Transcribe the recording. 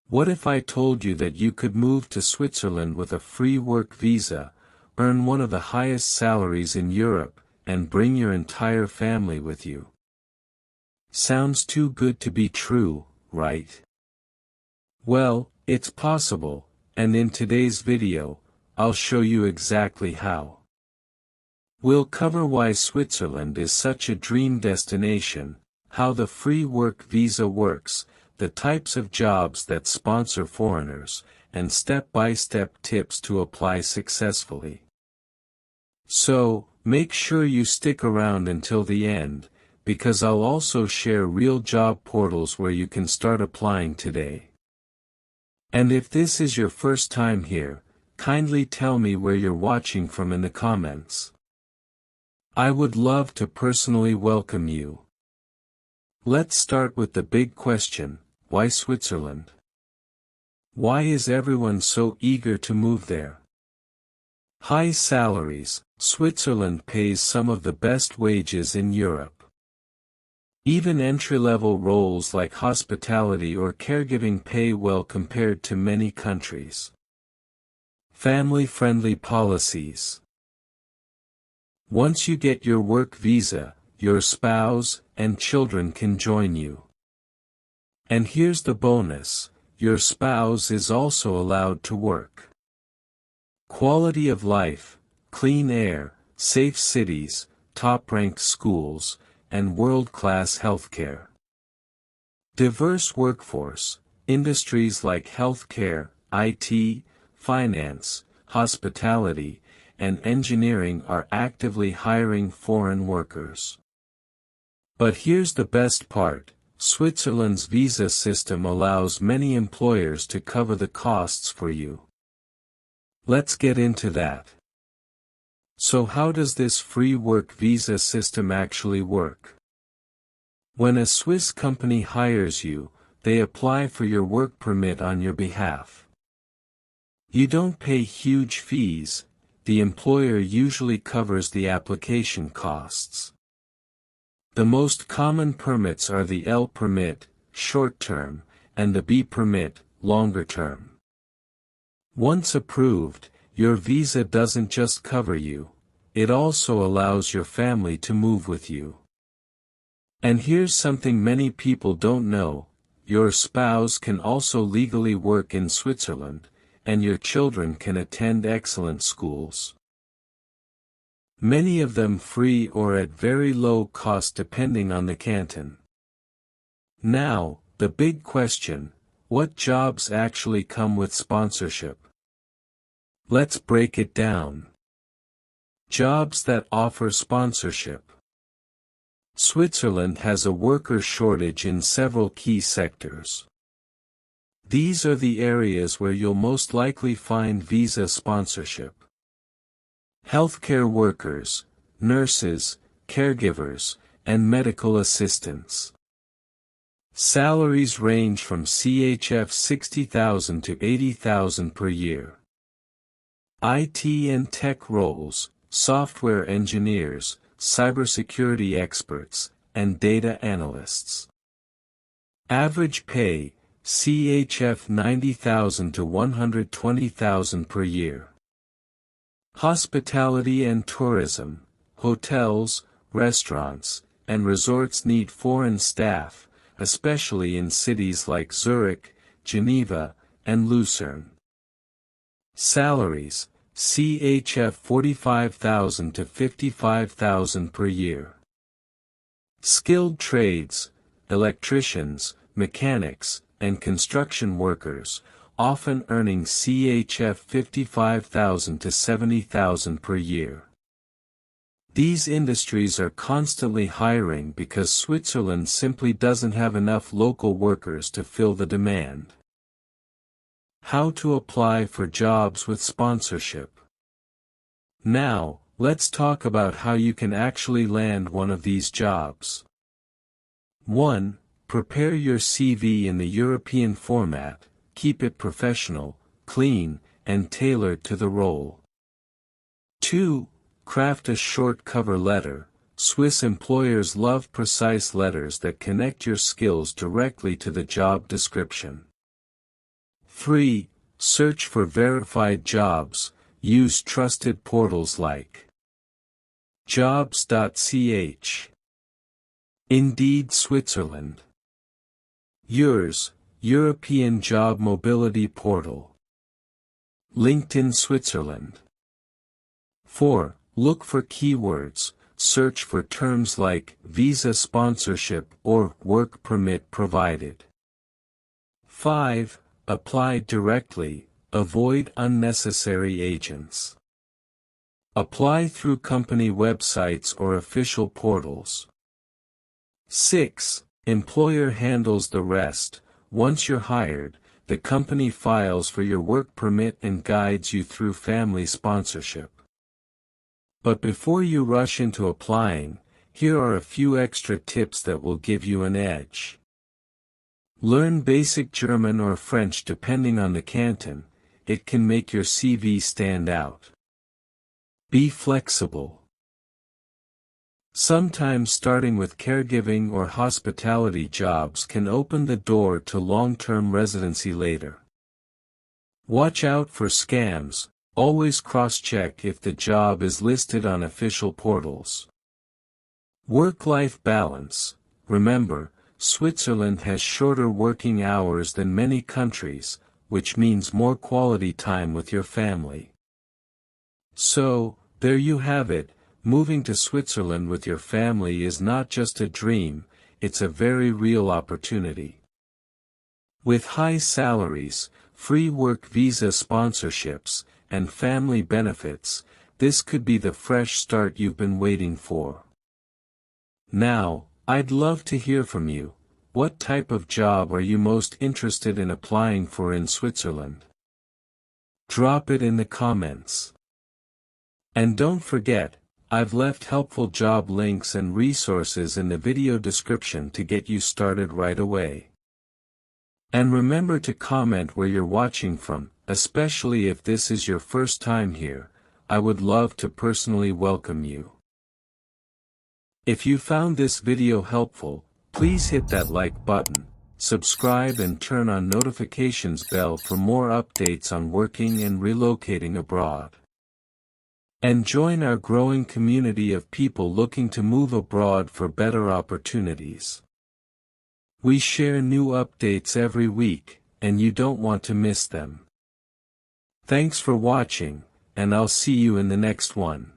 What if I told you that you could move to Switzerland with a free work visa, earn one of the highest salaries in Europe, and bring your entire family with you? Sounds too good to be true, right? Well, it's possible, and in today's video, I'll show you exactly how. We'll cover why Switzerland is such a dream destination, how the free work visa works, the types of jobs that sponsor foreigners, and step-by-step tips to apply successfully. So, make sure you stick around until the end, because I'll also share real job portals where you can start applying today. And if this is your first time here, kindly tell me where you're watching from in the comments. I would love to personally welcome you. Let's start with the big question, why Switzerland? Why is everyone so eager to move there? High salaries. Switzerland pays some of the best wages in Europe. Even entry-level roles like hospitality or caregiving pay well compared to many countries. Family-friendly policies. Once you get your work visa, your spouse and children can join you. And here's the bonus, your spouse is also allowed to work. Quality of life, clean air, safe cities, top-ranked schools, and world-class healthcare. Diverse workforce, industries like healthcare, IT, finance, hospitality, and engineering are actively hiring foreign workers. But here's the best part, Switzerland's visa system allows many employers to cover the costs for you. Let's get into that. So how does this free work visa system actually work? When a Swiss company hires you, they apply for your work permit on your behalf. You don't pay huge fees, the employer usually covers the application costs. The most common permits are the L permit, short-term, and the B permit, longer-term. Once approved, your visa doesn't just cover you, it also allows your family to move with you. And here's something many people don't know, your spouse can also legally work in Switzerland, and your children can attend excellent schools. Many of them free or at very low cost depending on the canton. Now, the big question, what jobs actually come with sponsorship? Let's break it down. Jobs that offer sponsorship. Switzerland has a worker shortage in several key sectors. These are the areas where you'll most likely find visa sponsorship. Healthcare workers, nurses, caregivers, and medical assistants. Salaries range from CHF 60,000 to 80,000 per year. IT and tech roles, software engineers, cybersecurity experts, and data analysts. Average pay, CHF 90,000 to 120,000 per year. Hospitality and tourism, hotels, restaurants, and resorts need foreign staff, especially in cities like Zurich, Geneva, and Lucerne. Salaries, CHF 45,000 to 55,000 per year. Skilled trades, electricians, mechanics, and construction workers, often earning CHF 55,000 to 70,000 per year. These industries are constantly hiring because Switzerland simply doesn't have enough local workers to fill the demand. How to apply for jobs with sponsorship. Now, let's talk about how you can actually land one of these jobs. 1. Prepare your CV in the European format, keep it professional, clean, and tailored to the role. 2. Craft a short cover letter. Swiss employers love precise letters that connect your skills directly to the job description. 3. Search for verified jobs, use trusted portals like Jobs.ch, Indeed Switzerland, EURES, European Job Mobility Portal, LinkedIn Switzerland. 4. Look for keywords, search for terms like visa sponsorship or work permit provided. 5. Apply directly, avoid unnecessary agents. Apply through company websites or official portals. 6. Employer handles the rest. Once you're hired, the company files for your work permit and guides you through family sponsorship. But before you rush into applying, here are a few extra tips that will give you an edge. Learn basic German or French depending on the canton, it can make your CV stand out. Be flexible. Sometimes starting with caregiving or hospitality jobs can open the door to long-term residency later. Watch out for scams, always cross-check if the job is listed on official portals. Work-life balance. Remember, Switzerland has shorter working hours than many countries, which means more quality time with your family. So, there you have it, moving to Switzerland with your family is not just a dream, it's a very real opportunity. With high salaries, free work visa sponsorships, and family benefits, this could be the fresh start you've been waiting for. Now, I'd love to hear from you. What type of job are you most interested in applying for in Switzerland? Drop it in the comments. And don't forget, I've left helpful job links and resources in the video description to get you started right away. And remember to comment where you're watching from, especially if this is your first time here. I would love to personally welcome you. If you found this video helpful, please hit that like button, subscribe and turn on notifications bell for more updates on working and relocating abroad. And join our growing community of people looking to move abroad for better opportunities. We share new updates every week, and you don't want to miss them. Thanks for watching, and I'll see you in the next one.